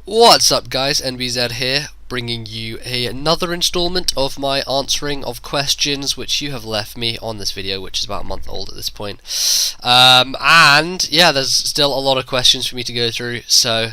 What's up guys, NBZ here, bringing you another installment of my answering of questions which you have left me on this video, which is about a month old at this point. And yeah, there's still a lot of questions for me to go through, so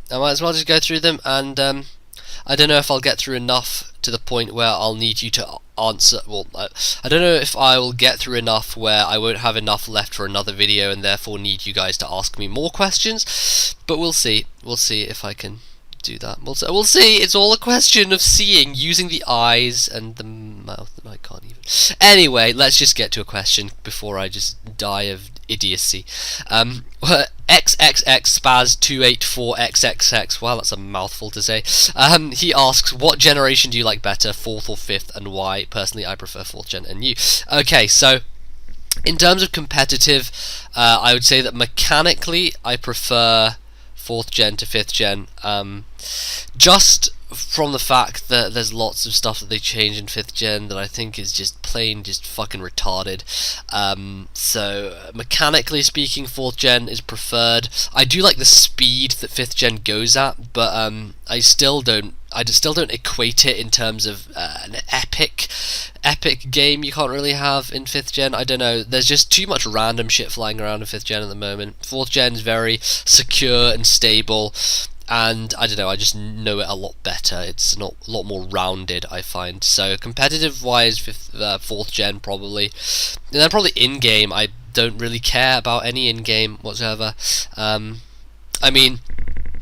I might as well just go through them, and I don't know if I'll get through enough to the point where I'll need you to answer. Well, I don't know if I will get through enough where I won't have enough left for another video and therefore need you guys to ask me more questions, but we'll see. We'll see if I can do that. We'll see. It's all a question of seeing, using the eyes and the mouth, and I can't even. Anyway, let's just get to a question before I just die of idiocy. XXX Spaz 284XXX. Wow, that's a mouthful to say. He asks, what generation do you like better, 4th or 5th, and why? Personally, I prefer 4th gen, and you. Okay, so in terms of competitive, I would say that mechanically I prefer 4th gen to 5th gen, just from the fact that there's lots of stuff that they change in 5th gen that I think is just plain just fucking retarded. So mechanically speaking, 4th gen is preferred. I do like the speed that 5th gen goes at, but I still don't equate it in terms of an epic game you can't really have in 5th gen. I don't know, there's just too much random shit flying around in 5th gen at the moment. 4th gen is very secure and stable, and I don't know, I just know it a lot better. It's not a lot more rounded, I find. So competitive wise, 4th gen probably. And then probably in-game, I don't really care about any in-game whatsoever. I mean,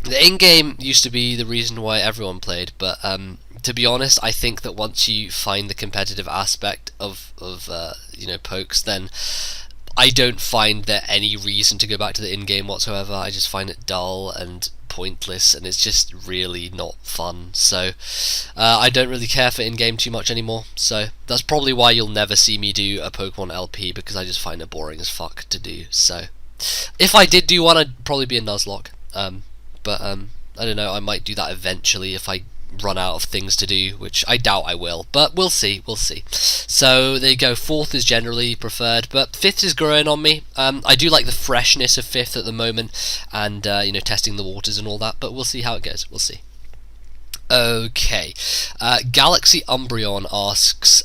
the in-game used to be the reason why everyone played, but to be honest, I think that once you find the competitive aspect of pokes, then I don't find there any reason to go back to the in-game whatsoever. I just find it dull and pointless, and it's just really not fun. So I don't really care for in-game too much anymore. So that's probably why you'll never see me do a Pokemon LP, because I just find it boring as fuck to do. So if I did do one, I'd probably be a Nuzlocke. But I don't know, I might do that eventually if I run out of things to do, which I doubt I will, but we'll see. So there you go, 4th is generally preferred, but 5th is growing on me. I do like the freshness of 5th at the moment, and testing the waters and all that, but we'll see how it goes. We'll see. Okay, Galaxy Umbreon asks,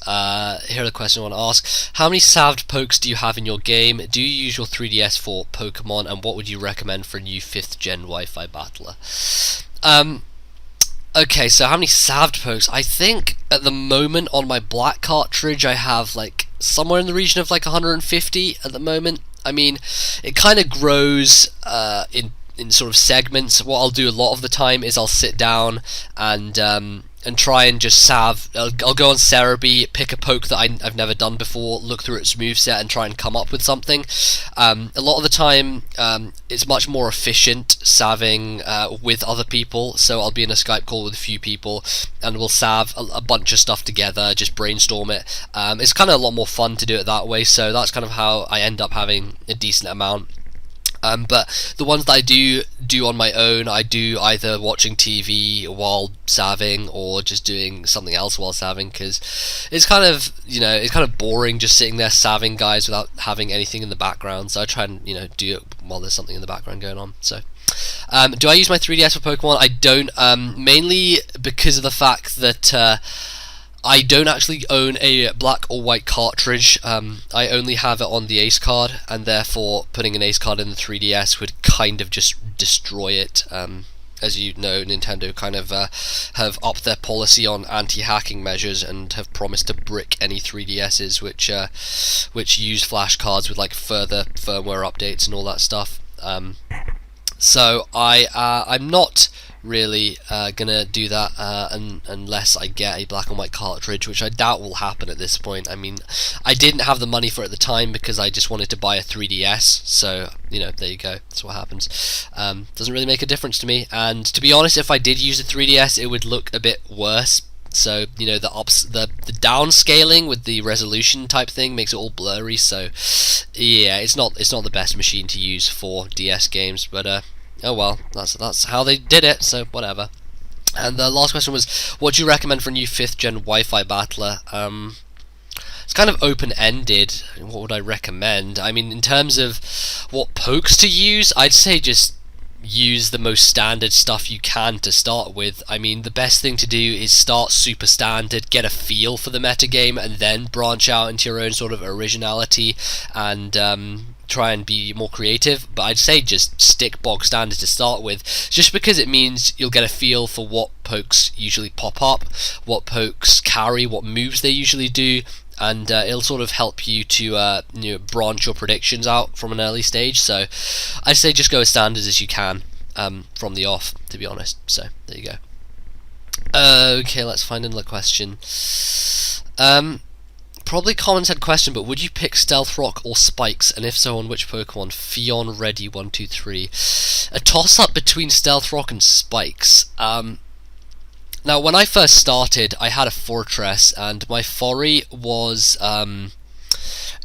here are the question I want to ask: how many salved pokes do you have in your game? Do you use your 3DS for Pokemon, and what would you recommend for a new 5th gen Wi-Fi battler? Okay, so how many salved pokes? I think at the moment on my black cartridge I have like somewhere in the region of like 150 at the moment. I mean, it kind of grows in sort of segments. What I'll do a lot of the time is I'll sit down and try and just salve. I'll go on Cerebi, pick a poke that I've never done before, look through its moveset and try and come up with something. A lot of the time it's much more efficient salving with other people, so I'll be in a Skype call with a few people and we'll salve a bunch of stuff together, just brainstorm it. It's kind of a lot more fun to do it that way, so that's kind of how I end up having a decent amount. But the ones that I do on my own, I do either watching TV while salving or just doing something else while salving, because it's kind of boring just sitting there salving guys without having anything in the background. So I try and do it while there's something in the background going on. So do I use my 3DS for Pokemon? I don't, mainly because of the fact that I don't actually own a black or white cartridge. I only have it on the Ace card, and therefore putting an Ace card in the 3DS would kind of just destroy it. As you know, Nintendo kind of have upped their policy on anti-hacking measures and have promised to brick any 3DSs which use flash cards with like further firmware updates and all that stuff. So I'm not really gonna do that unless I get a black and white cartridge, which I doubt will happen at this point. I mean, I didn't have the money for it at the time because I just wanted to buy a 3DS, so there you go, that's what happens. Doesn't really make a difference to me, and to be honest, if I did use a 3DS it would look a bit worse. So the downscaling with the resolution type thing makes it all blurry. So yeah, it's not the best machine to use for DS games, but oh well, that's how they did it, so whatever. And the last question was, what do you recommend for a new 5th gen Wi-Fi battler? It's kind of open-ended. What would I recommend? I mean, in terms of what pokes to use, I'd say just use the most standard stuff you can to start with. I mean, the best thing to do is start super standard, get a feel for the metagame, and then branch out into your own sort of originality and try and be more creative. But I'd say just stick bog standard to start with, just because it means you'll get a feel for what pokes usually pop up, what pokes carry, what moves they usually do, and it'll sort of help you to branch your predictions out from an early stage. So I'd say just go as standard as you can from the off, to be honest. So there you go. Okay, let's find another question. Probably common said question, but would you pick Stealth Rock or Spikes, and if so, on which Pokemon? Fion, Ready, 1, 2, 3. A toss-up between Stealth Rock and Spikes. Now, when I first started, I had a Fortress, and my Fori was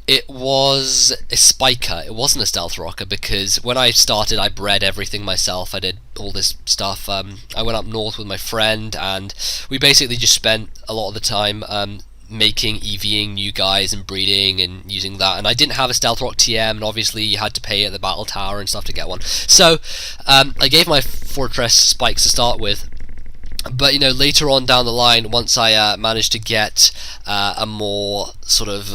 it was a Spiker. It wasn't a Stealth Rocker, because when I started, I bred everything myself. I did all this stuff. I went up north with my friend, and we basically just spent a lot of the time making, EVing new guys and breeding and using that. And I didn't have a Stealth Rock TM, and obviously you had to pay at the Battle Tower and stuff to get one. So I gave my Fortress Spikes to start with. But later on down the line, once I managed to get a more sort of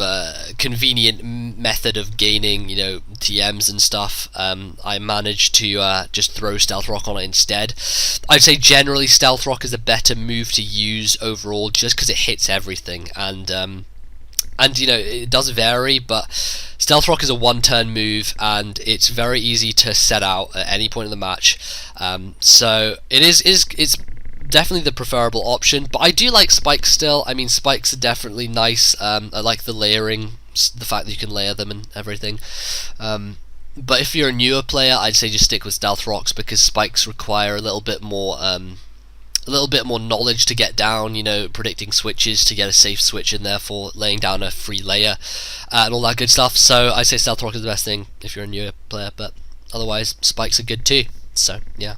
convenient method of gaining, TMs and stuff, I managed to just throw Stealth Rock on it instead. I'd say generally Stealth Rock is a better move to use overall, just because it hits everything, and it does vary, but Stealth Rock is a one-turn move, and it's very easy to set out at any point in the match. So it's definitely the preferable option, but I do like Spikes still. I mean, Spikes are definitely nice. I like the layering, the fact that you can layer them and everything. But if you're a newer player, I'd say just stick with Stealth Rocks, because Spikes require a little bit more knowledge to get down, predicting switches to get a safe switch in there for laying down a free layer, and all that good stuff. So I'd say Stealth Rock is the best thing if you're a newer player, but otherwise Spikes are good too. So yeah.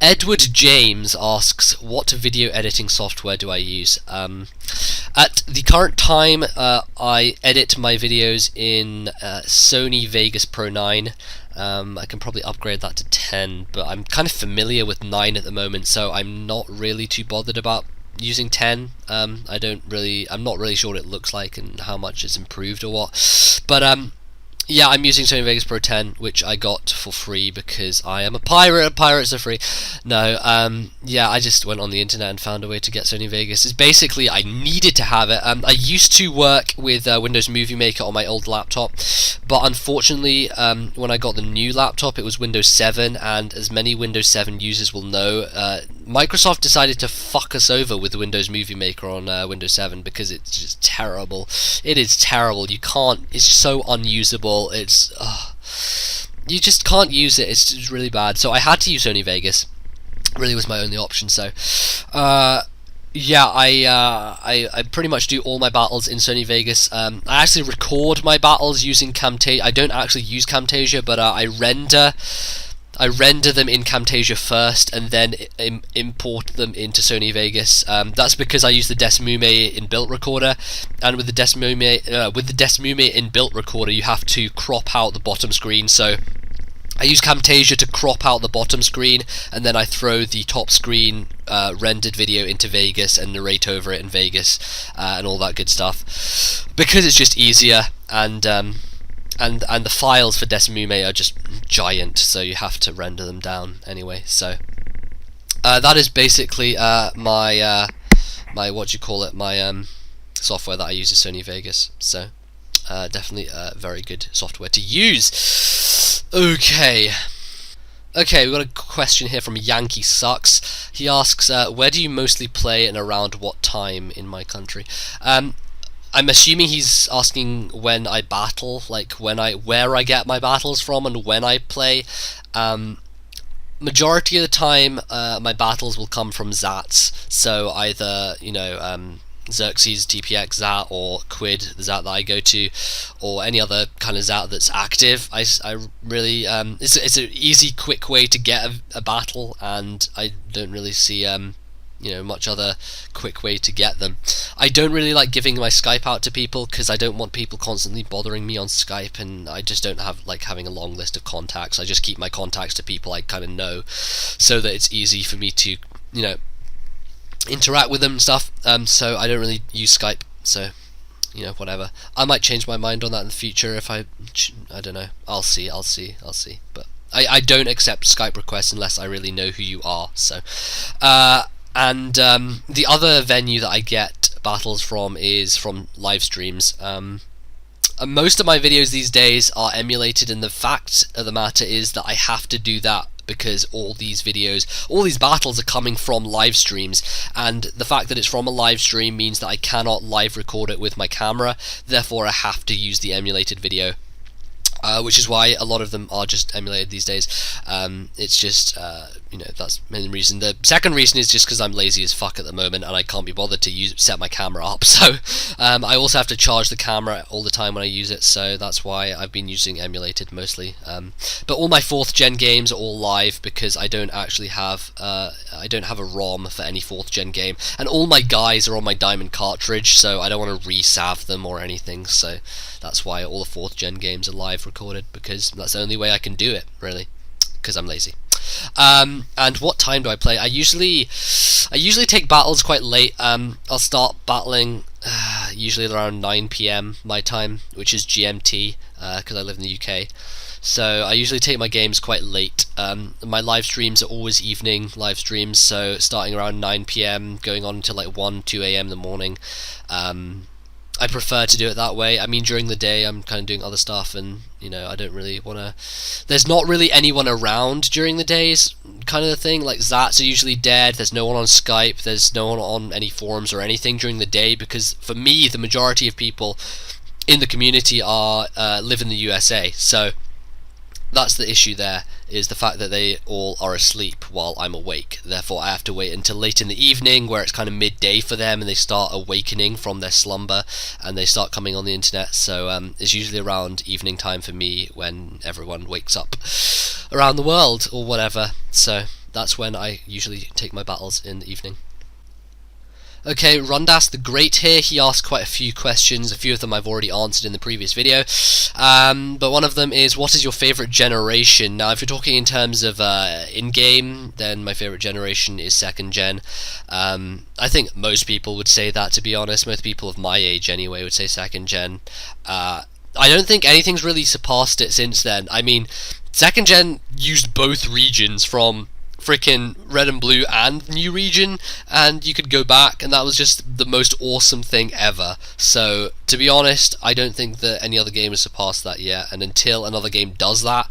Edward James asks, what video editing software do I use? At the current time, I edit my videos in Sony Vegas Pro 9. I can probably upgrade that to 10, but I'm kind of familiar with 9 at the moment, so I'm not really too bothered about using 10. I'm not really sure what it looks like and how much it's improved or what, but yeah, I'm using Sony Vegas Pro 10, which I got for free because I am a pirate. Pirates are free. No, yeah, I just went on the internet and found a way to get Sony Vegas. It's basically, I needed to have it. I used to work with Windows Movie Maker on my old laptop, but unfortunately, when I got the new laptop, it was Windows 7, and as many Windows 7 users will know, Microsoft decided to fuck us over with Windows Movie Maker on Windows 7 because it's just terrible. It is terrible. You can't. It's so unusable. It's you just can't use it. It's just really bad. So I had to use Sony Vegas. Really was my only option. So yeah, I pretty much do all my battles in Sony Vegas. I actually record my battles using Camtasia. I don't actually use Camtasia, but I render them in Camtasia first, and then import them into Sony Vegas. That's because I use the Desmume inbuilt recorder, and with the Desmume inbuilt recorder, you have to crop out the bottom screen. So I use Camtasia to crop out the bottom screen, and then I throw the top screen rendered video into Vegas and narrate over it in Vegas, and all that good stuff, because it's just easier. And the files for Desmume are just giant, so you have to render them down anyway. So that is basically my software that I use is Sony Vegas. So definitely very good software to use. Okay, we've got a question here from Yankee Sucks. He asks, where do you mostly play and around what time in my country? I'm assuming he's asking when I battle, like where I get my battles from and when I play. Majority of the time, my battles will come from Zats. So either Xerxes TPX Zat or Quid, the Zat that I go to, or any other kind of Zat that's active. I really it's an easy, quick way to get a battle, and I don't really see much other quick way to get them. I don't really like giving my Skype out to people because I don't want people constantly bothering me on Skype, and I just don't like having a long list of contacts. I just keep my contacts to people I kind of know, so that it's easy for me to interact with them and stuff. So I don't really use Skype. So whatever. I might change my mind on that in the future if I don't know. I'll see. But I don't accept Skype requests unless I really know who you are. So, and the other venue that I get battles from is from live streams. Most of my videos these days are emulated, and the fact of the matter is that I have to do that because all these battles are coming from live streams, and the fact that it's from a live stream means that I cannot live record it with my camera, therefore I have to use the emulated video. Which is why a lot of them are just emulated these days. It's just, that's the main reason. The second reason is just because I'm lazy as fuck at the moment and I can't be bothered to set my camera up. So I also have to charge the camera all the time when I use it, so that's why I've been using emulated mostly. But all my 4th gen games are all live because I don't actually have a ROM for any 4th gen game, and all my guys are on my Diamond cartridge, so I don't want to resalve them or anything. So that's why all the 4th gen games are live recorded, because that's the only way I can do it, really, because I'm lazy. And what time do I play? I usually take battles quite late. I'll start battling usually around 9 PM my time, which is GMT, because I live in the UK. So I usually take my games quite late. My live streams are always evening live streams, so starting around 9 PM, going on until like 1, 2 AM in the morning. I prefer to do it that way. I mean, during the day I'm kind of doing other stuff, and I don't really want to. There's not really anyone around during the days, kind of the thing. Like, Zats are usually dead. There's no one on Skype. There's no one on any forums or anything during the day, because for me, the majority of people in the community are live in the USA. So that's the issue there, is the fact that they all are asleep while I'm awake. Therefore I have to wait until late in the evening, where it's kind of midday for them, and they start awakening from their slumber and they start coming on the internet. So it's usually around evening time for me, when everyone wakes up around the world or whatever. So that's when I usually take my battles, in the evening. Okay, Rundas the Great here, he asked quite a few questions. A few of them I've already answered in the previous video, but one of them is, what is your favourite generation? Now, if you're talking in terms of in-game, then my favourite generation is 2nd gen. I think most people would say that, to be honest. Most people of my age anyway would say 2nd gen. I don't think anything's really surpassed it since then. I mean, 2nd gen used both regions, from freaking red and blue and new region, and you could go back, and that was just the most awesome thing ever. So to be honest, I don't think that any other game has surpassed that yet, and until another game does that,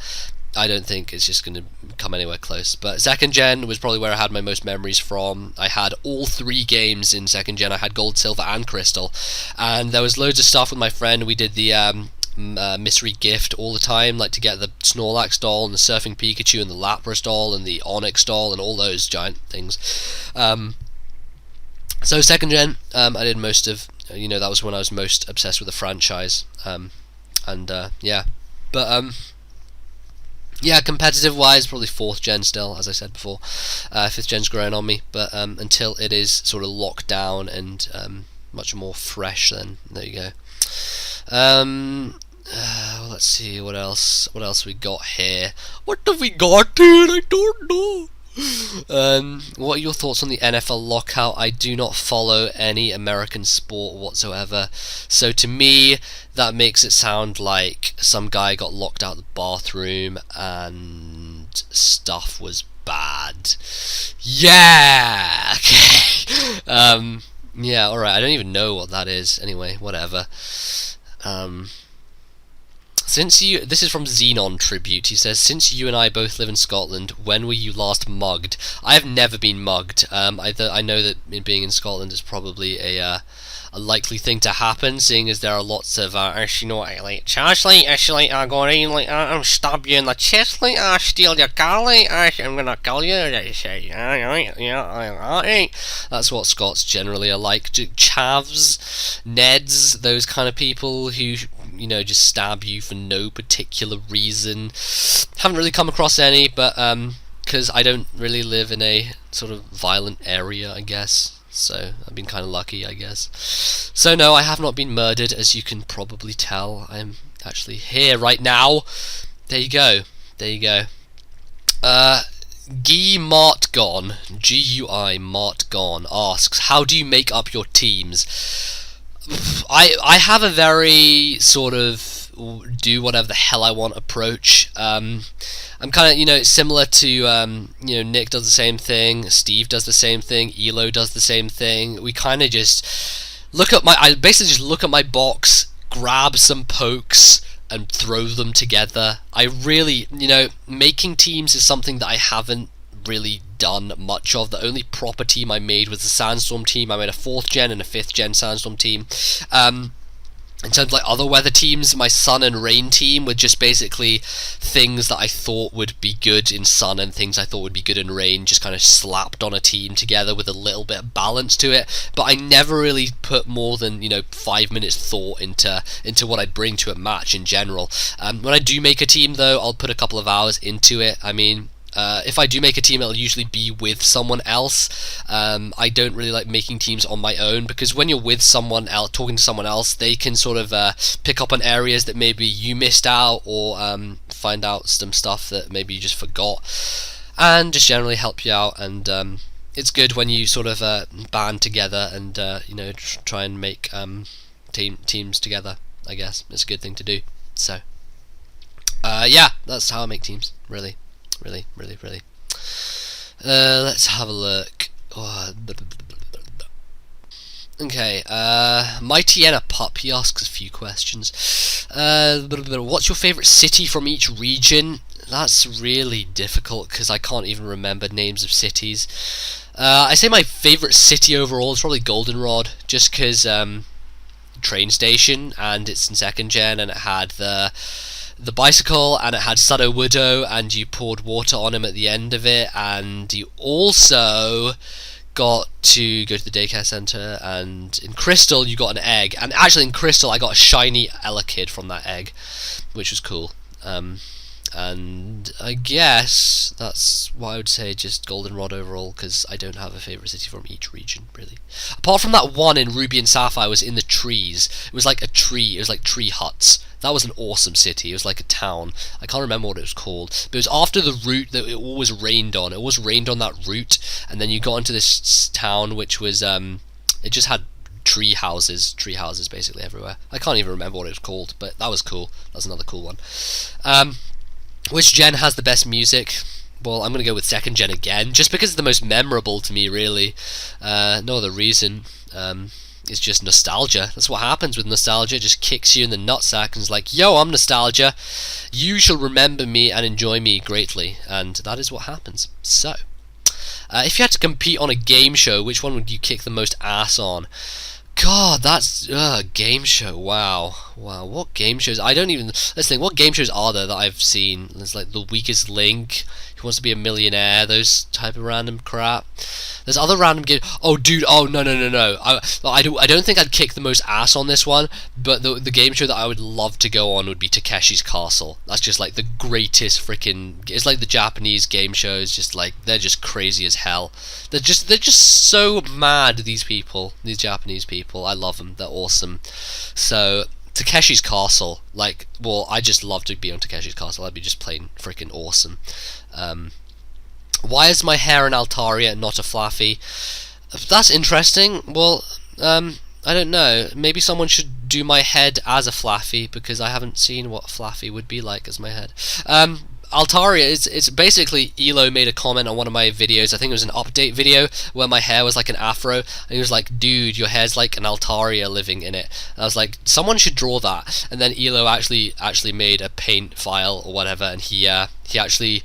I don't think it's just going to come anywhere close. But 2nd gen was probably where I had my most memories from. I had all 3 games in 2nd gen. I had Gold, Silver and Crystal, and there was loads of stuff with my friend. We did the mystery gift all the time, like to get the Snorlax doll and the Surfing Pikachu and the Lapras doll and the Onyx doll and all those giant things. So 2nd gen, I did most of, that was when I was most obsessed with the franchise. Yeah, but yeah, competitive wise, probably 4th gen still, as I said before. 5th gen's growing on me, but until it is sort of locked down and much more fresh, then there you go. Let's see, what else we got here. What have we got here? I don't know. What are your thoughts on the NFL lockout? I do not follow any American sport whatsoever, so to me that makes it sound like some guy got locked out of the bathroom and stuff was bad. Yeah, okay. Yeah, alright, I don't even know what that is. Anyway, whatever. This is from Xenon Tribute. He says, since you and I both live in Scotland, when were you last mugged? I have never been mugged. I know that being in Scotland is probably a likely thing to happen, seeing as there are lots of, actually, I'm going to, I'll stab you in the chest, steal your car, I'm gonna kill you, that's what Scots generally are like. Chavs, Neds, those kind of people who, just stab you for no particular reason. Haven't really come across any, but, because I don't really live in a sort of violent area, I guess. So I've been kind of lucky, I guess. So no, I have not been murdered, as you can probably tell. I'm actually here right now. There you go. There you go. Guy Martgon, Gui Martgon asks, how do you make up your teams? I have a very sort of do whatever the hell I want approach. I'm kind of, similar to, Nick does the same thing, Steve does the same thing, Elo does the same thing. We kind of just I basically just look at my box, grab some pokes, and throw them together. I really, making teams is something that I haven't really done much of. The only proper team I made was the Sandstorm team. I made a 4th gen and a 5th gen Sandstorm team. In terms of like other weather teams, my sun and rain team were just basically things that I thought would be good in sun and things I thought would be good in rain, just kind of slapped on a team together with a little bit of balance to it. But I never really put more than 5 minutes thought into what I'd bring to a match in general. When I do make a team though, I'll put a couple of hours into it. I mean, if I do make a team, it'll usually be with someone else. I don't really like making teams on my own, because when you're with someone else, talking to someone else, they can sort of pick up on areas that maybe you missed out, or find out some stuff that maybe you just forgot, and just generally help you out. And it's good when you sort of band together and try and make teams together. I guess it's a good thing to do. So yeah, that's how I make teams. Really. Let's have a look. Okay, Mightyenapop, he asks a few questions. What's your favourite city from each region? That's really difficult, because I can't even remember names of cities. I say my favourite city overall is probably Goldenrod, just because train station, and it's in 2nd gen, and it had the bicycle, and it had Sado Woodo, and you poured water on him at the end of it, and you also got to go to the daycare centre, and in Crystal you got an egg, and actually in Crystal I got a shiny Elekid from that egg, which was cool. And I guess that's what I would say, just Goldenrod overall, because I don't have a favourite city from each region, really. Apart from that one in Ruby and Sapphire, was in the trees. It was like a tree, it was like tree huts. That was an awesome city. It was like a town. I can't remember what it was called, but it was after the route that it always rained on. It always rained on that route, and then you got into this town which was, it just had tree houses basically everywhere. I can't even remember what it was called, but that was cool. That was another cool one. Which gen has the best music? Well, I'm going to go with 2nd gen again, just because it's the most memorable to me, really. No other reason. It's just nostalgia. That's what happens with nostalgia. It just kicks you in the nutsack and is like, yo, I'm nostalgia. You shall remember me and enjoy me greatly. And that is what happens. So, if you had to compete on a game show, which one would you kick the most ass on? God, that's game show. Wow. What game shows? I don't even. Let's think. What game shows are there that I've seen? There's like The Weakest Link, Who Wants to Be a Millionaire, those type of random crap. There's other random games. Oh, dude. Oh, no. I don't think I'd kick the most ass on this one. But the game show that I would love to go on would be Takeshi's Castle. That's just like the greatest freaking. It's like the Japanese game shows. Just like they're just crazy as hell. They're just so mad. These Japanese people. I love them. They're awesome. So Takeshi's Castle, I just love to be on Takeshi's Castle. That'd be just plain freaking awesome. Why is my hair an Altaria and not a Flaffy? That's interesting. Well, I don't know. Maybe someone should do my head as a Flaffy, because I haven't seen what a Flaffy would be like as my head. Altaria, it's basically, Elo made a comment on one of my videos, I think it was an update video, where my hair was like an afro, and he was like, dude, your hair's like an Altaria living in it. And I was like, someone should draw that. And then Elo actually made a paint file or whatever, and he actually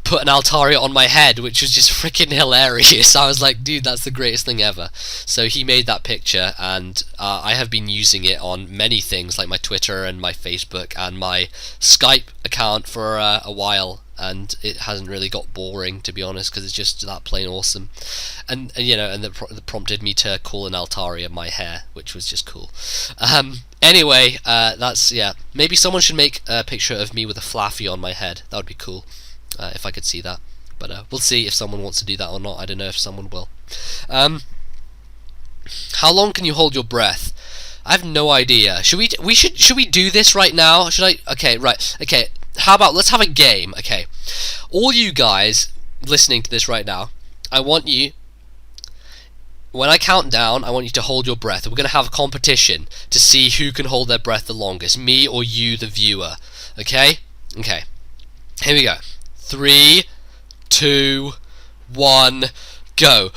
put an Altaria on my head, which was just freaking hilarious. I was like, dude, that's the greatest thing ever. So he made that picture, and I have been using it on many things, like my Twitter and my Facebook and my Skype account for a while, and it hasn't really got boring, to be honest, because it's just that plain awesome. And that prompted me to call an Altaria my hair, which was just cool. Anyway, maybe someone should make a picture of me with a Flaffy on my head. That would be cool, if I could see that. But we'll see if someone wants to do that or not. I don't know if someone will. How long can you hold your breath? I have no idea. Should we do this right now? Should I? Okay, right. Okay. How about let's have a game? Okay. All you guys listening to this right now, I want you, when I count down, I want you to hold your breath. We're going to have a competition to see who can hold their breath the longest, me or you, the viewer. Okay? Okay. Here we go. 3, 2, 1, go.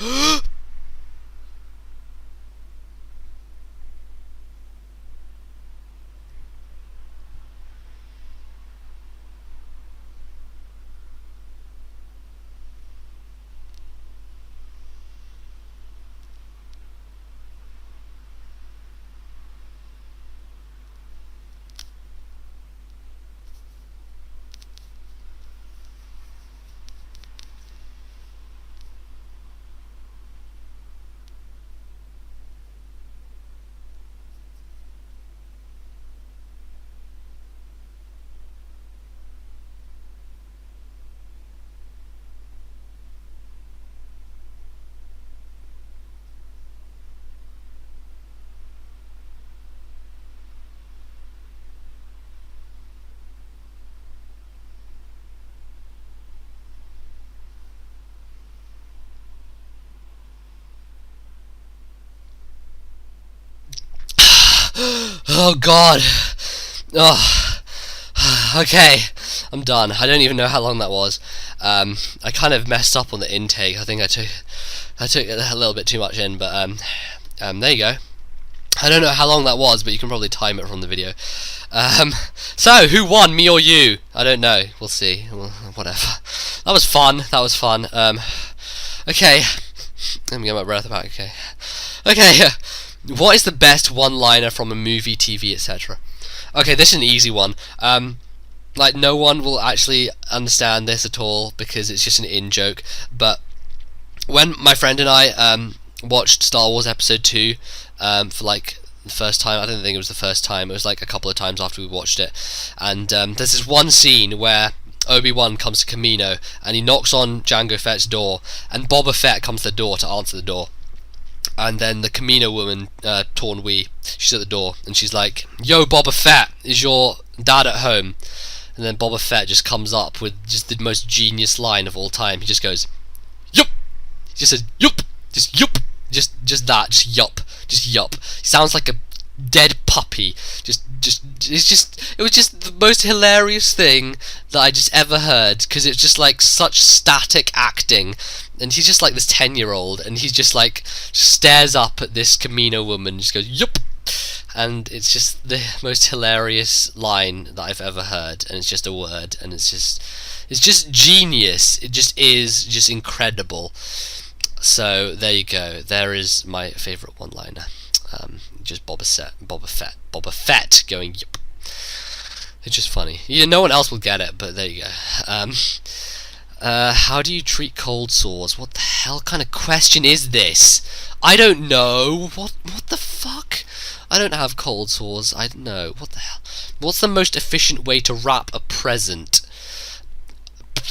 Oh god. Oh. Okay, I'm done. I don't even know how long that was. I kind of messed up on the intake. I think I took a little bit too much in, but there you go. I don't know how long that was, but you can probably time it from the video. So who won, me or you? I don't know. We'll see. Well, whatever. That was fun. That was fun. Okay. Let me get my breath back. Okay. Okay. What is the best one-liner from a movie, TV, etc.? Okay, this is an easy one. Like, no one will actually understand this at all because it's just an in-joke. But when my friend and I watched Star Wars Episode 2 for like the first time, I don't think it was the first time, it was like a couple of times after we watched it, and there's this one scene where Obi-Wan comes to Kamino and he knocks on Jango Fett's door, and Boba Fett comes to the door to answer the door. And then the Kamino woman, Torn Wee, she's at the door, and she's like, "Yo, Boba Fett, is your dad at home?" And then Boba Fett just comes up with just the most genius line of all time. He just goes, "Yup." He just says, "Yup." Just yup. Just that. Just yup. Just yup. He sounds like a dead puppy. It was just the most hilarious thing that I just ever heard, because it's just like such static acting, and he's just like this 10-year-old, and he's just like stares up at this Kamino woman and just goes yup, and it's just the most hilarious line that I've ever heard, and it's just a word, and it's just genius. It just is just incredible. So there you go. There is my favourite one-liner. Just Boba Fett going yup. It's just funny. No one else will get it, but there you go. How do you treat cold sores? What the hell kind of question is this? I don't know. What the fuck? I don't have cold sores. I don't know. What the hell? What's the most efficient way to wrap a present?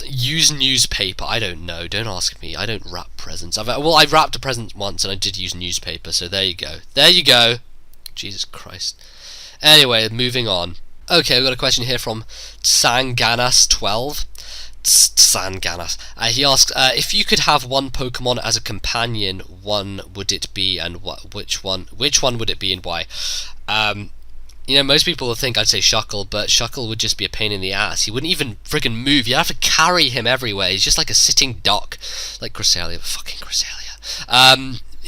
Use newspaper. I don't know. Don't ask me. I don't wrap presents. I wrapped a present once, and I did use newspaper. So there you go. There you go. Jesus Christ. Anyway, moving on. Okay, we've got a question here from Sanganas12. Sanganas. He asks, if you could have one Pokemon as a companion, one would it be, and which one would it be, and why? Most people would think I'd say Shuckle, but Shuckle would just be a pain in the ass. He wouldn't even friggin' move. You'd have to carry him everywhere. He's just like a sitting duck. Like Cresselia, fucking Cresselia.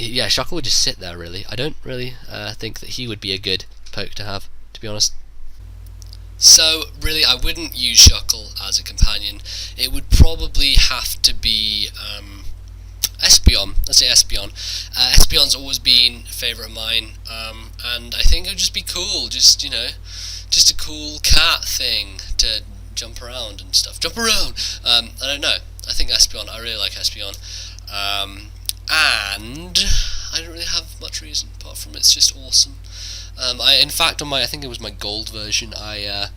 Yeah, Shuckle would just sit there, really. I don't really think that he would be a good poke to have, to be honest. So, really, I wouldn't use Shuckle as a companion. It would probably have to be Espeon. Let's say Espeon. Espeon's always been a favourite of mine, and I think it would just be cool. Just a cool cat thing to jump around and stuff. Jump around! I don't know. I think Espeon. I really like Espeon. And I don't really have much reason apart from it's just awesome. In fact, on I think it was my gold version, I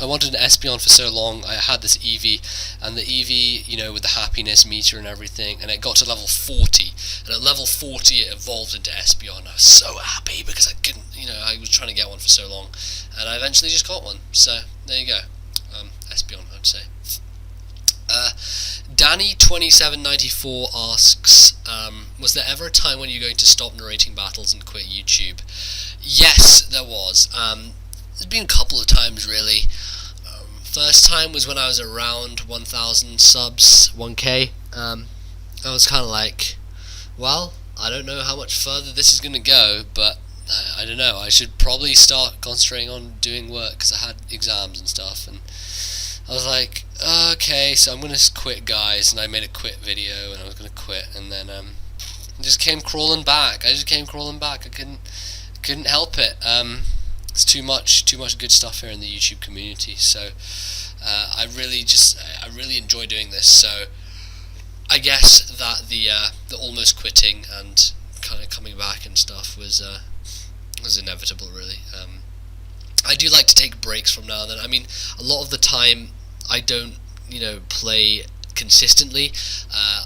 I wanted an Espeon for so long. I had this Eevee, and the Eevee, with the happiness meter and everything, and it got to level 40, and at level 40 it evolved into Espeon. I was so happy because I couldn't, I was trying to get one for so long, and I eventually just got one. So there you go, Espeon, I'd say. Danny2794 asks, was there ever a time when you were going to stop narrating battles and quit YouTube? Yes, there was. There's been a couple of times, really. First time was when I was around 1,000 subs, 1k. I was kind of like, well, I don't know how much further this is going to go, but I don't know. I should probably start concentrating on doing work because I had exams and stuff, and I was like, okay, so I'm going to quit, guys, and I made a quit video, and I was going to quit, and then I just came crawling back. I couldn't help it. It's too much good stuff here in the YouTube community, so I really enjoy doing this. So I guess that the almost quitting and kind of coming back and stuff was inevitable, really. I do like to take breaks from now and then. I mean, a lot of the time I don't, play consistently.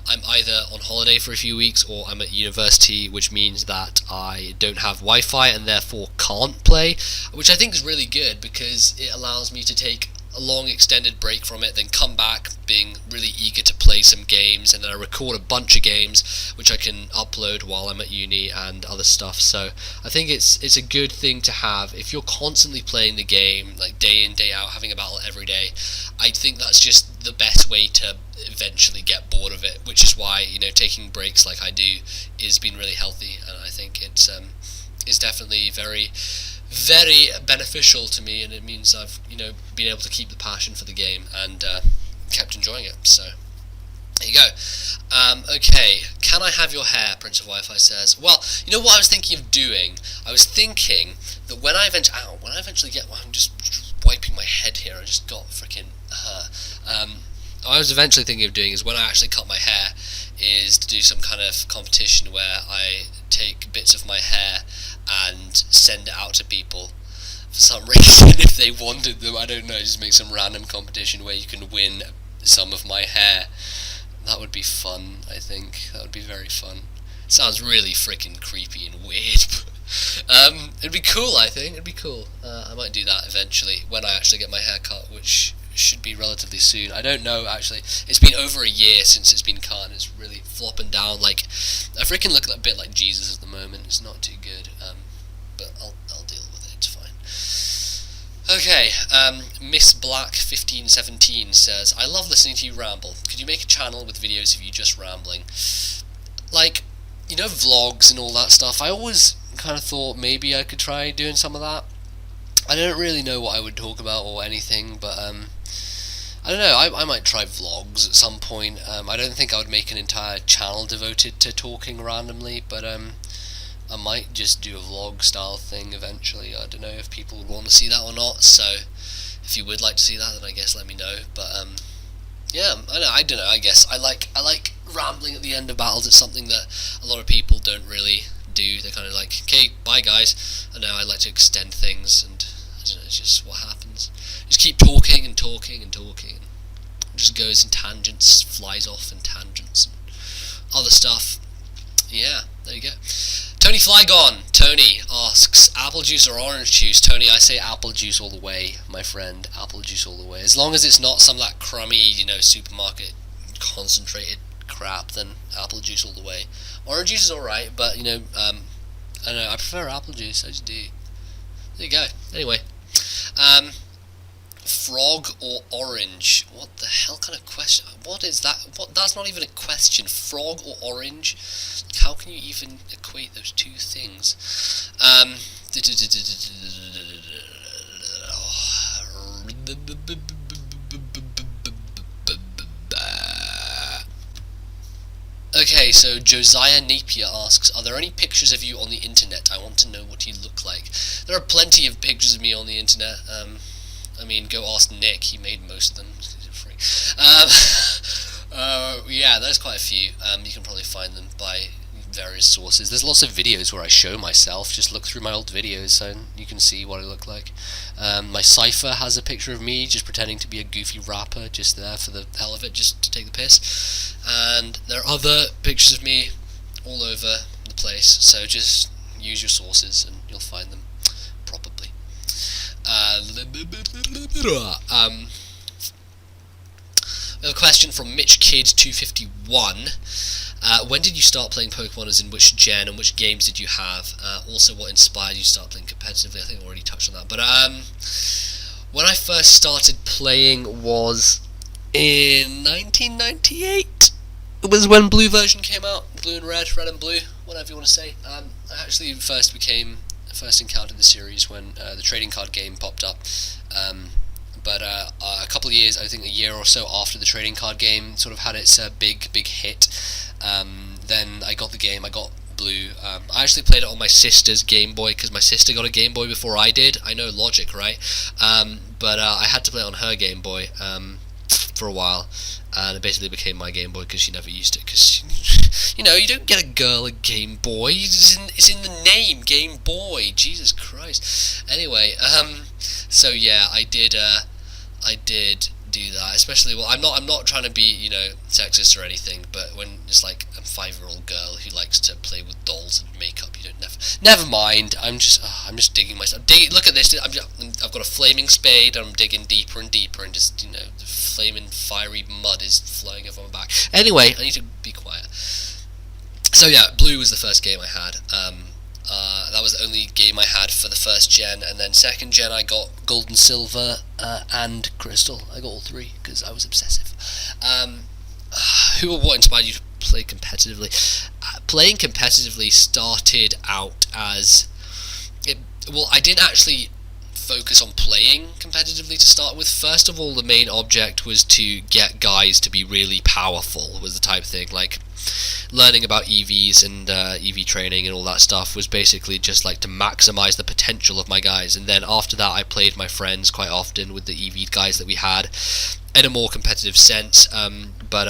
I'm either on holiday for a few weeks or I'm at university, which means that I don't have Wi-Fi and therefore can't play, which I think is really good because it allows me to take a long extended break from it, then come back being really eager to play some games, and then I record a bunch of games which I can upload while I'm at uni and other stuff. So I think it's a good thing to have. If you're constantly playing the game, like day in, day out, having a battle every day, I think that's just the best way to eventually get bored of it, which is why, taking breaks like I do is been really healthy, and I think it's definitely very, very beneficial to me, and it means I've been able to keep the passion for the game and kept enjoying it. So there you go. Okay, can I have your hair? Prince of Wi-Fi says. Well, you know what I was thinking of doing? I was thinking that when I eventually get one, I'm just wiping my head here. I just got freaking what I was eventually thinking of doing is when I actually cut my hair, is to do some kind of competition where I take bits of my hair and send it out to people for some reason if they wanted them. I don't know, just make some random competition where you can win some of my hair. That would be fun, I think. That would be very fun. It sounds really freaking creepy and weird, but it'd be cool, I think. It'd be cool. I might do that eventually when I actually get my hair cut, which should be relatively soon. I don't know, actually. It's been over a year since it's been cut, and it's really flopping down. Like, I freaking look a bit like Jesus at the moment. It's not too good, but I'll deal with it. It's fine. Okay, Miss Black 1517 says, I love listening to you ramble. Could you make a channel with videos of you just rambling? Like, vlogs and all that stuff. I always kind of thought maybe I could try doing some of that. I don't really know what I would talk about or anything, but I don't know, I might try vlogs at some point. I don't think I would make an entire channel devoted to talking randomly, but I might just do a vlog style thing eventually. I don't know if people would want to see that or not, so if you would like to see that, then I guess let me know. But yeah, I don't know, I guess I like rambling at the end of battles. It's something that a lot of people don't really do. They're kind of like, okay, bye guys. I know I like to extend things, and I don't know, it's just what happens. Just keep talking and talking and talking. It just goes in tangents, flies off in tangents and other stuff. Yeah, there you go. Tony Flygon. Tony asks, apple juice or orange juice? Tony, I say apple juice all the way, my friend. Apple juice all the way. As long as it's not some that crummy, supermarket concentrated crap, then apple juice all the way. Orange juice is alright, but I don't know, I prefer apple juice. I just do. There you go. Anyway, frog or orange? What the hell kind of question? What is that? That's not even a question. Frog or orange? How can you even equate those two things? Okay, so Josiah Napier asks, are there any pictures of you on the internet? I want to know what you look like. There are plenty of pictures of me on the internet. I mean, go ask Nick, he made most of them. Free. Yeah, there's quite a few. You can probably find them by various sources. There's lots of videos where I show myself. Just look through my old videos and you can see what I look like. My cipher has a picture of me just pretending to be a goofy rapper, just there for the hell of it, just to take the piss. And there are other pictures of me all over the place, so just use your sources and you'll find them probably. We have a question from MitchKid251. When did you start playing Pokemon, as in which gen, and which games did you have? Also, what inspired you to start playing competitively? I think I already touched on that. But when I first started playing was in 1998. It was when Blue version came out. Blue and Red, Red and Blue, whatever you want to say. I actually first encountered the series when the trading card game popped up. But a couple of years, I think a year or so after the trading card game sort of had its big hit, then I got the game. I got Blue. I actually played it on my sister's Game Boy because my sister got a Game Boy before I did. I know, logic, right? But I had to play it on her Game Boy for a while, and it basically became my Game Boy because she never used it. Because you don't get a girl a Game Boy. It's in the name, Game Boy. Jesus Christ. Anyway, so yeah, I did do that. Especially, well, I'm not trying to be sexist or anything, but when it's like a 5-year-old girl who likes to play with dolls and makeup, never mind. I'm just digging myself. Look at this. I've got a flaming spade. And I'm digging deeper and deeper, and just the flaming fiery mud is flowing over my back. Anyway, I need to be quiet. So yeah, Blue was the first game I had. That was the only game I had for the first gen, and then second gen I got Gold and Silver and Crystal. I got all three because I was obsessive. Who or what inspired you to play competitively? Playing competitively started out as I didn't actually focus on playing competitively to start with. First of all, the main object was to get guys to be really powerful, was the type of thing. Like, learning about EVs and EV training and all that stuff was basically just like to maximize the potential of my guys. And then after that, I played my friends quite often with the EV guys that we had in a more competitive sense. But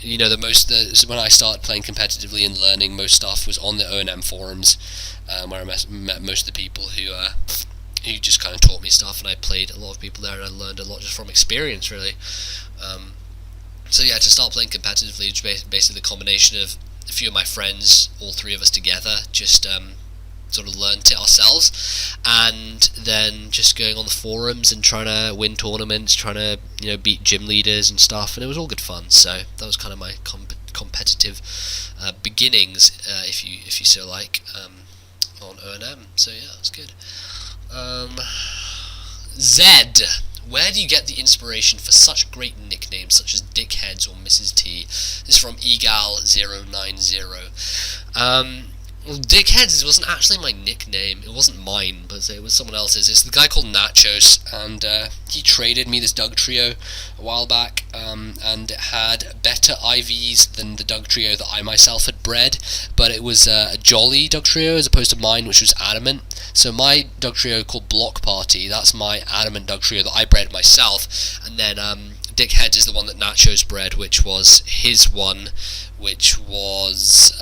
when I started playing competitively and learning most stuff was on the O&M forums, where I met most of the people who just kind of taught me stuff, and I played a lot of people there, and I learned a lot just from experience, really. So yeah, to start playing competitively, it's basically the combination of a few of my friends, all three of us together, just sort of learned it ourselves, and then just going on the forums and trying to win tournaments, trying to beat gym leaders and stuff, and it was all good fun. So that was kind of my competitive beginnings, if you so like, on O&M. So yeah, it was good. Zed, where do you get the inspiration for such great nicknames such as Dickheads or Mrs. T? This is from Egal090. Well, Dickheads wasn't actually my nickname. It wasn't mine, but it was someone else's. It's the guy called Nachos, and he traded me this Doug Trio a while back, and it had better IVs than the Doug Trio that I myself had bred, but it was a Jolly Doug Trio as opposed to mine, which was Adamant. So my Doug Trio called Block Party, that's my Adamant Doug Trio that I bred myself, and then Dickheads is the one that Nachos bred, which was his one, which was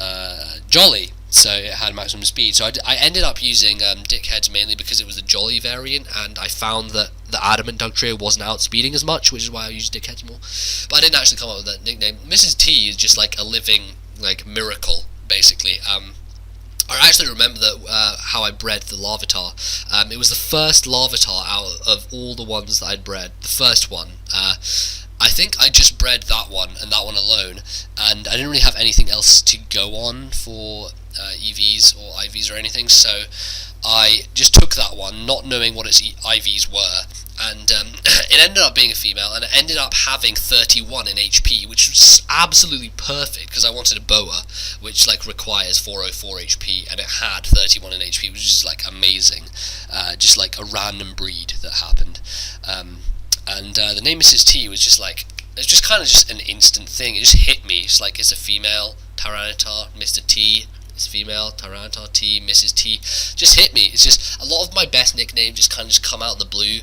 Jolly. So it had maximum speed. So I ended up using Dickheads mainly because it was a Jolly variant, and I found that the Adamant Doug Trio wasn't outspeeding as much, which is why I used Dickheads more. But I didn't actually come up with that nickname. Mrs. T is just like a living miracle, basically. I actually remember that how I bred the Larvitar. It was the first Larvitar out of all the ones that I'd bred. The first one. I think I just bred that one and that one alone, and I didn't really have anything else to go on for EVs or IVs or anything, so I just took that one, not knowing what its IVs were, and it ended up being a female, and it ended up having 31 in HP, which was absolutely perfect, because I wanted a boa, which requires 404 HP, and it had 31 in HP, which is amazing, just a random breed that happened. And the name Mrs. T was just it's just kind of just an instant thing. It just hit me. It's it's a female Tyranitar, Mr. T. It's female Tyranitar T, Mrs. T. Just hit me. It's just a lot of my best nicknames just kind of just come out of the blue,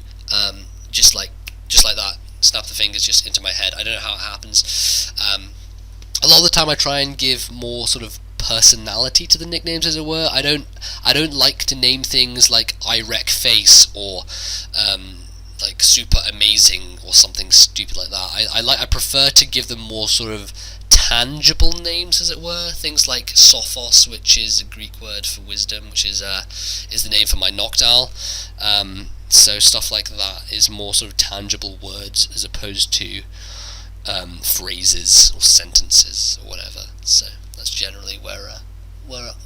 just like that. Snap the fingers into my head. I don't know how it happens. A lot of the time I try and give more sort of personality to the nicknames, as it were. I don't like to name things like I wreck face or like super amazing or something stupid like that. I prefer to give them more sort of tangible names, as it were. Things like Sophos, which is a Greek word for wisdom, which is the name for my Noctowl. So stuff like that is more sort of tangible words as opposed to phrases or sentences or whatever. So that's generally where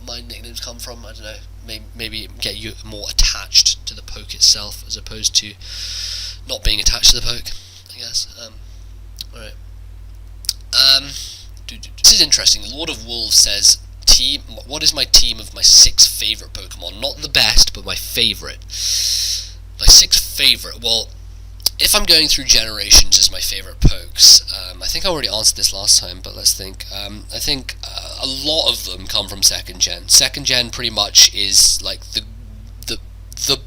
my nicknames come from. I don't know, maybe get you more attached to the poke itself as opposed to not being attached to the poke, I guess. Alright. This is interesting. Lord of Wolves says, what is my team of my 6 favourite Pokemon? Not the best, but my favourite. My 6 favourite, well, if I'm going through generations as my favourite pokes, I think I already answered this last time, but let's think. I think a lot of them come from second gen. Second gen pretty much is like the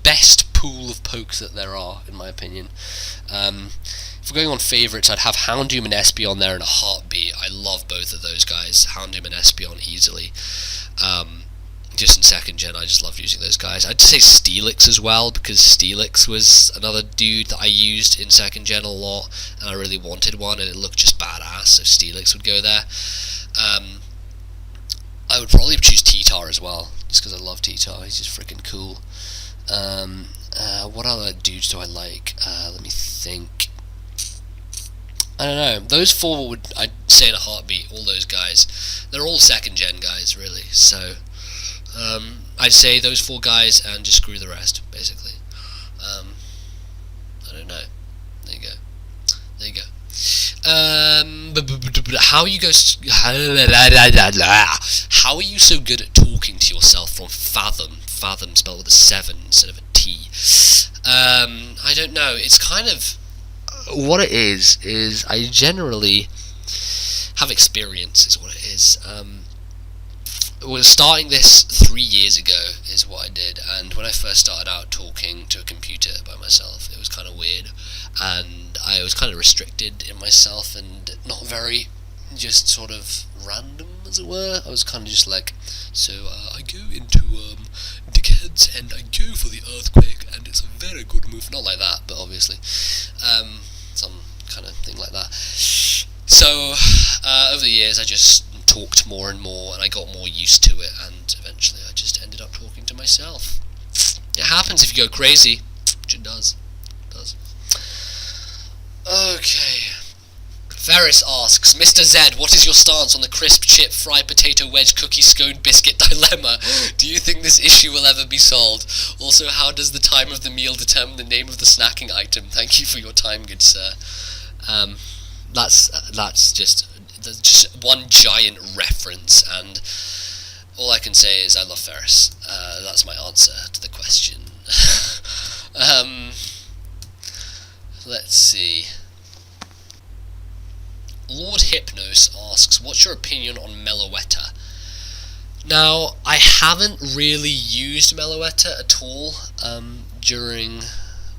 best pool of pokes that there are, in my opinion. If we're going on favourites, I'd have Houndoom and Espeon there in a heartbeat. I love both of those guys, Houndoom and Espeon easily. Just in second gen, I just love using those guys. I'd say Steelix as well, because Steelix was another dude that I used in second gen a lot, and I really wanted one, and it looked just badass, so Steelix would go there. I would probably choose T-Tar as well, just because I love T-Tar, he's just freaking cool. What other dudes do I like? Let me think. I don't know. Those 4 would, I'd say in a heartbeat, all those guys. They're all second gen guys, really, so I'd say those 4 guys and just screw the rest, basically. I don't know. There you go. How are you so good at talking to yourself? From Fathom spelled with a 7 instead of a T. I don't know. It's kind of what it is I generally have experience, is what it is. Starting this 3 years ago is what I did, and when I first started out talking to a computer by myself, it was kind of weird, and I was kind of restricted in myself and not very just sort of random, as it were. I was kind of just like, so I go into Dickheads and I go for the Earthquake, and it's a very good move. Not like that, but obviously some kind of thing like that. So over the years I just talked more and more, and I got more used to it, and eventually I just ended up talking to myself. It happens if you go crazy, which it does. Okay. Ferris asks, Mr. Z, what is your stance on the crisp chip, fried potato, wedge, cookie, scone, biscuit dilemma? Do you think this issue will ever be solved? Also, how does the time of the meal determine the name of the snacking item? Thank you for your time, good sir. That's just one giant reference, and all I can say is I love Ferris. That's my answer to the question. Let's see. Lord Hypnos asks, what's your opinion on Myloetta? Now, I haven't really used Myloetta at all during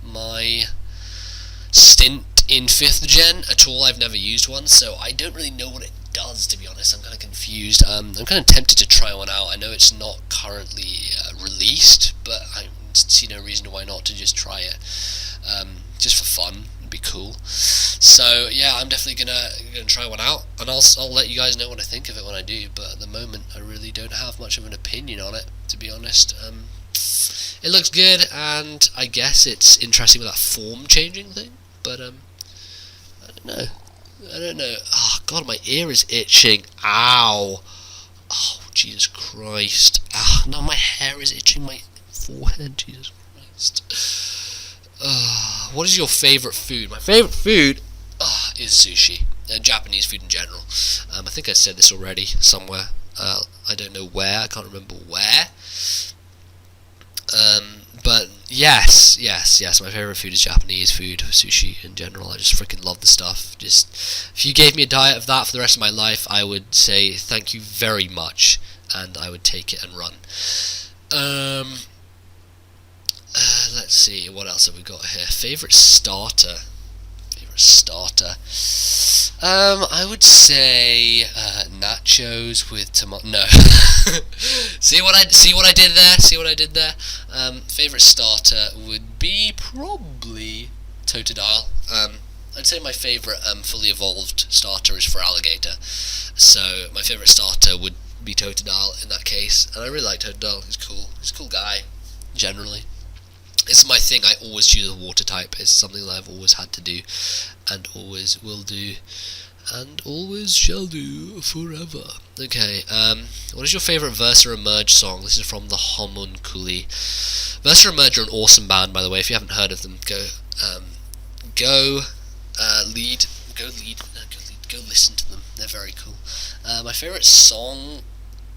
my stint in 5th gen at all. I've never used one, so I don't really know what it does, to be honest. I'm kind of confused. I'm kind of tempted to try one out. I know it's not currently released, but I see no reason why not to just try it. Just for fun, it'd be cool. So yeah, I'm definitely gonna try one out, and I'll let you guys know what I think of it when I do. But at the moment, I really don't have much of an opinion on it, to be honest. It looks good, and I guess it's interesting with that form changing thing. But I don't know. Oh god, my ear is itching. Ow! Oh Jesus Christ! Ah, now my hair is itching. My forehead. Jesus Christ. What is your favourite food? My favourite food is sushi, and Japanese food in general. I think I said this already somewhere. I don't know where, I can't remember where. But yes, my favourite food is Japanese food, sushi in general. I just freaking love the stuff. Just, if you gave me a diet of that for the rest of my life, I would say thank you very much, and I would take it and run. Let's see, what else have we got here? Favourite starter. I would say nachos with tomato. No, see what I did there. See what I did there. Favorite starter would be probably Totodile. I'd say my favorite fully evolved starter is for alligator. So my favorite starter would be Totodile in that case, and I really like Totodile. He's cool. He's a cool guy, generally. It's my thing. I always choose a water type. It's something that I've always had to do, and always will do, and always shall do forever. Okay, what is your favourite Versa Emerge song? This is from the Homunculi. Versa Emerge are an awesome band, by the way. If you haven't heard of them, go listen to them. They're very cool. My favourite song,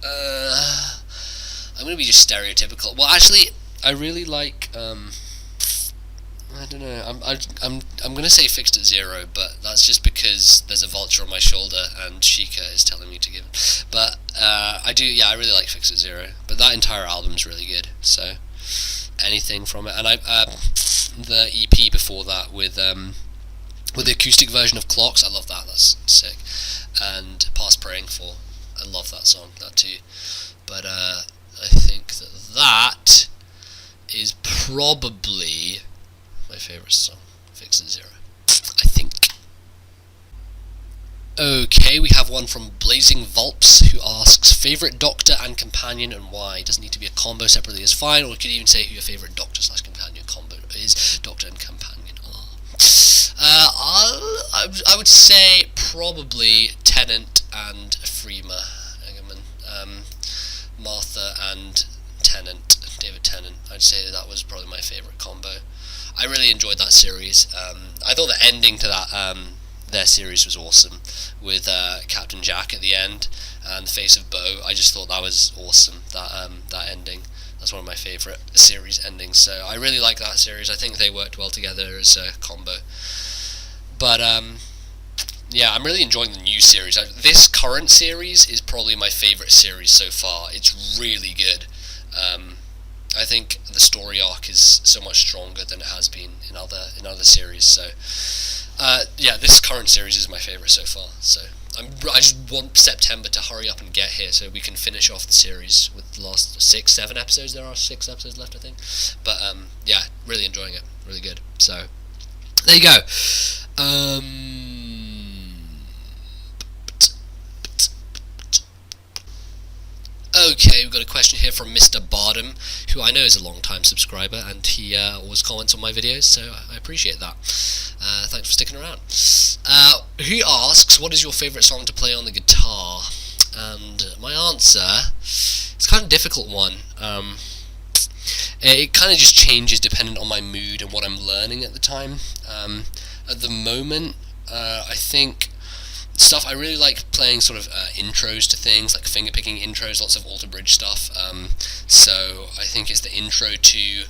I'm gonna be just stereotypical. Well, actually, I really like. I don't know. I'm gonna say Fixed at Zero, but that's just because there's a vulture on my shoulder and Sheikah is telling me to give it. But I do. Yeah, I really like Fixed at Zero. But that entire album's really good. So anything from it, and the EP before that with the acoustic version of Clocks, I love that. That's sick. And Past Praying For, I love that song. That too. But I think that is probably my favourite song, Fixed at Zero, I think. Okay, we have one from Blazing Vulps, who asks, favourite Doctor and Companion and why? Doesn't need to be a combo, separately is fine, or you could even say who your favourite Doctor / Companion combo is. Doctor and Companion are. I would say probably Tennant and Freema Egerman. Martha and David Tennant. I'd say that was probably my favourite combo. I really enjoyed that series. I thought the ending to that their series was awesome, with Captain Jack at the end and the face of Bo. I just thought that was awesome. That ending. That's one of my favourite series endings. So I really like that series. I think they worked well together as a combo. But yeah, I'm really enjoying the new series. This current series is probably my favourite series so far. It's really good. I think the story arc is so much stronger than it has been in other series. So yeah, this current series is my favourite so far. So I just want September to hurry up and get here so we can finish off the series with the last 6-7 episodes. There are 6 episodes left, I think. But yeah, really enjoying it. Really good. So there you go. Okay, we've got a question here from Mr. Bardem, who I know is a long-time subscriber, and he always comments on my videos, so I appreciate that. Thanks for sticking around. He asks, what is your favourite song to play on the guitar? And my answer, it's kind of a difficult one. It kind of just changes depending on my mood and what I'm learning at the time. At the moment, I think stuff I really like playing sort of intros to things, like fingerpicking intros, lots of Alter Bridge stuff. So I think it's the intro to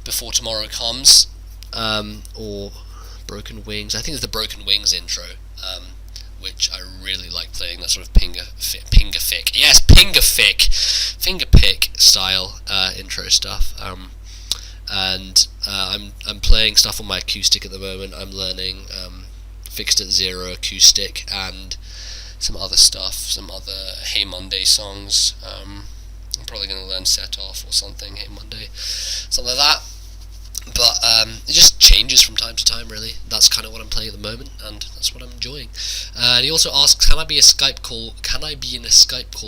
Before Tomorrow Comes, or Broken Wings. I think it's the Broken Wings intro, which I really like playing. That sort of finger pick style intro stuff. And I'm playing stuff on my acoustic at the moment. I'm learning Fixed at Zero acoustic and some other stuff, some other Hey Monday songs. I'm probably going to learn Set Off or something, Hey Monday, something like that. But it just changes from time to time, really. That's kind of what I'm playing at the moment, and that's what I'm enjoying. And he also asks, can I be in a Skype call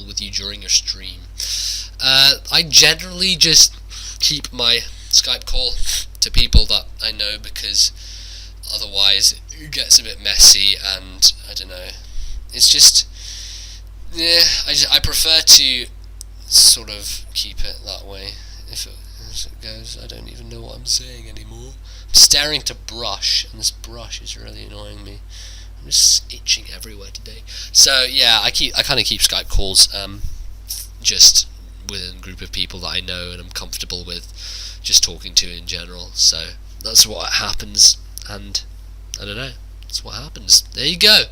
with you during your stream? I generally just keep my Skype call to people that I know, because otherwise it gets a bit messy, and I don't know. It's just, yeah, I prefer to sort of keep it that way. If it goes, I don't even know what I'm saying anymore. I'm staring at a brush, and this brush is really annoying me. I'm just itching everywhere today. So yeah, I kind of keep Skype calls just within a group of people that I know and I'm comfortable with just talking to in general. So that's what happens, and I don't know, that's what happens. There you go.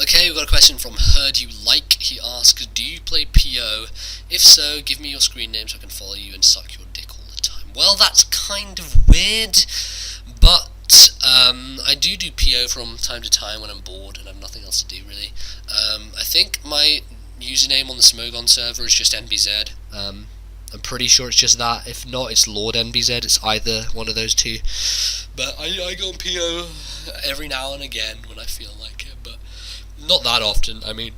Okay, we've got a question from Heard You Like. He asks, do you play PO? If so, give me your screen name so I can follow you and suck your dick all the time. Well, that's kind of weird, but But I do PO from time to time when I'm bored and have nothing else to do, really. I think my username on the Smogon server is just NBZ. I'm pretty sure it's just that. If not, it's Lord NBZ. It's either one of those two. But I go on PO every now and again when I feel like it, but not that often. I mean,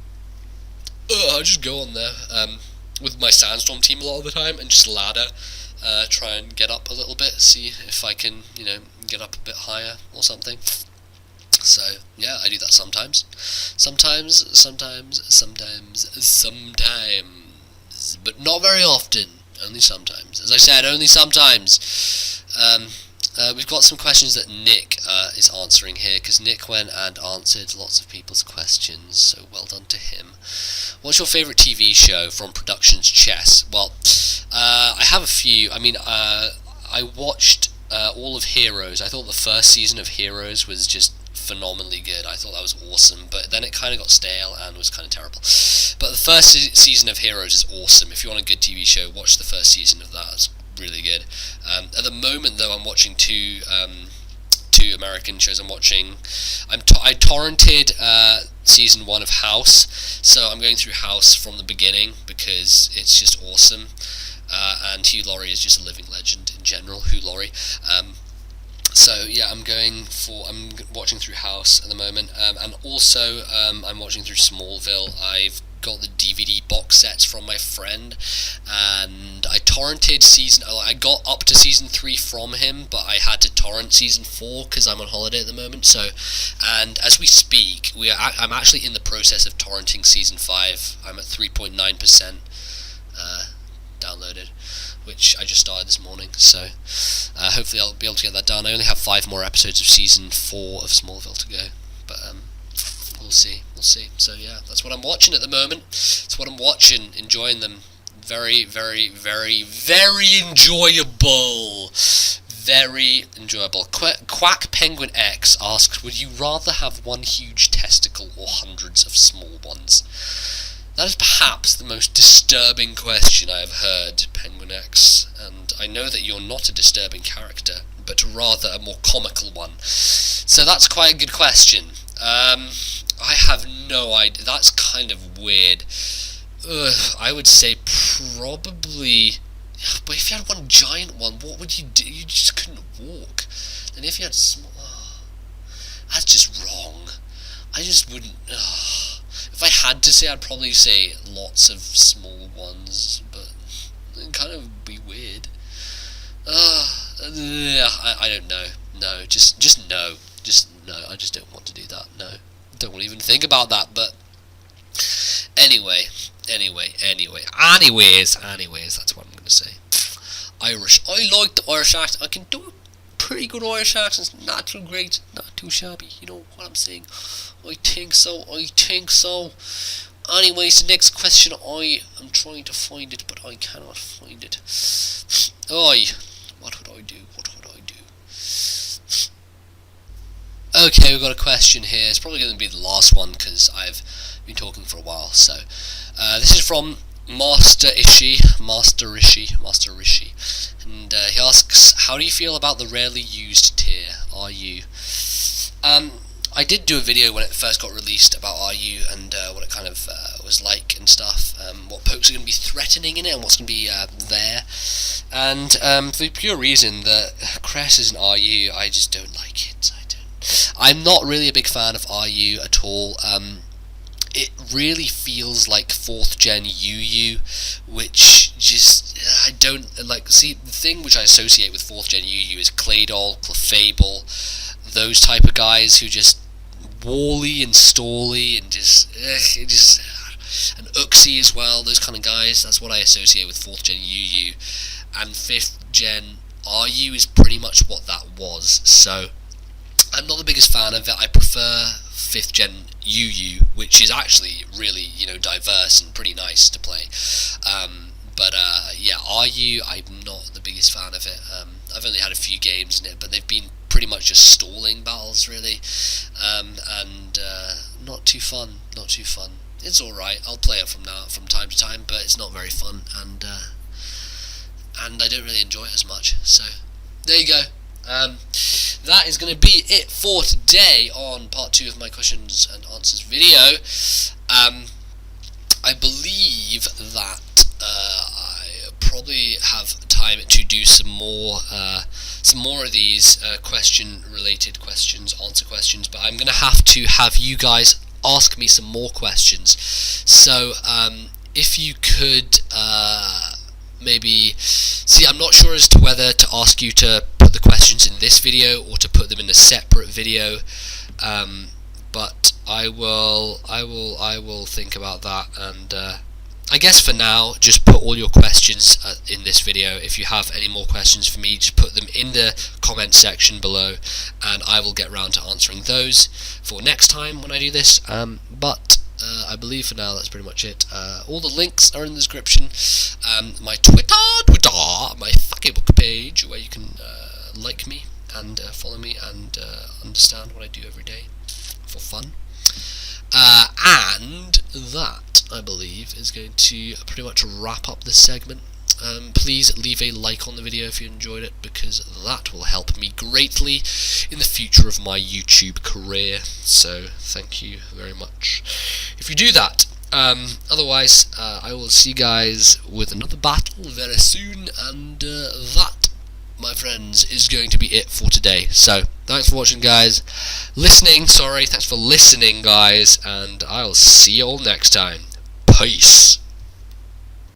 I just go on there with my Sandstorm team a lot of the time and just ladder, try and get up a little bit, see if I can, get up a bit higher or something. So, yeah, I do that sometimes. Sometimes, but not very often. Only sometimes. As I said, only sometimes. We've got some questions that Nick is answering here, because Nick went and answered lots of people's questions, so well done to him. What's your favourite TV show from Productions Chess? Well, I have a few. I mean, I watched all of Heroes. I thought the first season of Heroes was just phenomenally good. I thought that was awesome, but then it kind of got stale and was kind of terrible. But the first season of Heroes is awesome. If you want a good TV show, watch the first season of that. It's really good. At the moment, though, I'm watching two American shows. I torrented season 1 of House, so I'm going through House from the beginning because it's just awesome. And Hugh Laurie is just a living legend in general. Hugh Laurie. So yeah, I'm watching through House at the moment, and also I'm watching through Smallville. I've got the DVD box sets from my friend, and I torrented I got up to season 3 from him, but I had to torrent season 4 because I'm on holiday at the moment. So, and as we speak, I'm actually in the process of torrenting season 5. I'm at 3.9% downloaded, which I just started this morning, so hopefully I'll be able to get that done. I only have 5 more episodes of season 4 of Smallville to go, but we'll see. So yeah, that's what I'm watching at the moment. That's what I'm watching, enjoying them. Very, very, very, very enjoyable. Very enjoyable. Quack Penguin X asks, would you rather have one huge testicle or hundreds of small ones? That is perhaps the most disturbing question I have heard, Penguin X, and I know that you're not a disturbing character, but rather a more comical one. So that's quite a good question. I have no idea. That's kind of weird. I would say probably... But if you had one giant one, what would you do? You just couldn't walk. And if you had small... that's just wrong. I just wouldn't... If I had to say, I'd probably say lots of small ones, but it'd kind of be weird. I don't know. No, just no. Just no, I just don't want to do that. No. Don't want to even think about that, but... Anyways, that's what I'm going to say. Irish. I like the Irish accent. I can do a pretty good Irish accent. It's not too great, not too shabby. You know what I'm saying? I think so. Anyways, the next question, I am trying to find it, but I cannot find it. What would I do? Okay, we've got a question here. It's probably going to be the last one, because I've been talking for a while. So, this is from Master Rishi, and he asks, how do you feel about the rarely used tier, RU? I did do a video when it first got released about RU and what it kind of was like and stuff, what pokes are going to be threatening in it and what's going to be there, and for the pure reason that Cress is an RU, I just don't like it. I'm not really a big fan of RU at all. It really feels like 4th gen UU, which just, I don't like. See, the thing which I associate with 4th gen UU is Claydol, Clefable, those type of guys who just Wally and Stally and and Uxie as well, those kind of guys. That's what I associate with 4th gen UU, and 5th gen RU is pretty much what that was, so I'm not the biggest fan of it. I prefer 5th gen UU, which is actually really, diverse and pretty nice to play. But RU, I'm not the biggest fan of it. I've only had a few games in it, but they've been pretty much just stalling battles, really, and not too fun. It's alright. I'll play it from time to time, but it's not very fun, and I don't really enjoy it as much. So there you go. That is going to be it for today on part 2 of my questions and answers video. I believe that I probably have time to do some more of these answer questions, but I'm going to have you guys ask me some more questions. So if you could maybe see, I'm not sure as to whether to ask you to put the questions in this video or to put them in a separate video, but I will think about that, and I guess for now just put all your questions in this video. If you have any more questions for me, just put them in the comment section below and I will get around to answering those for next time when I do this, but I believe for now that's pretty much it. All the links are in the description. My Twitter, my Facebook page, where you can like me and follow me and understand what I do every day for fun. And that, I believe, is going to pretty much wrap up this segment. Please leave a like on the video if you enjoyed it, because that will help me greatly in the future of my YouTube career. So thank you very much if you do that. Otherwise, I will see you guys with another battle very soon, and that, my friends, is going to be it for today. So thanks for watching, guys. Thanks for listening, guys, and I'll see you all next time. Peace.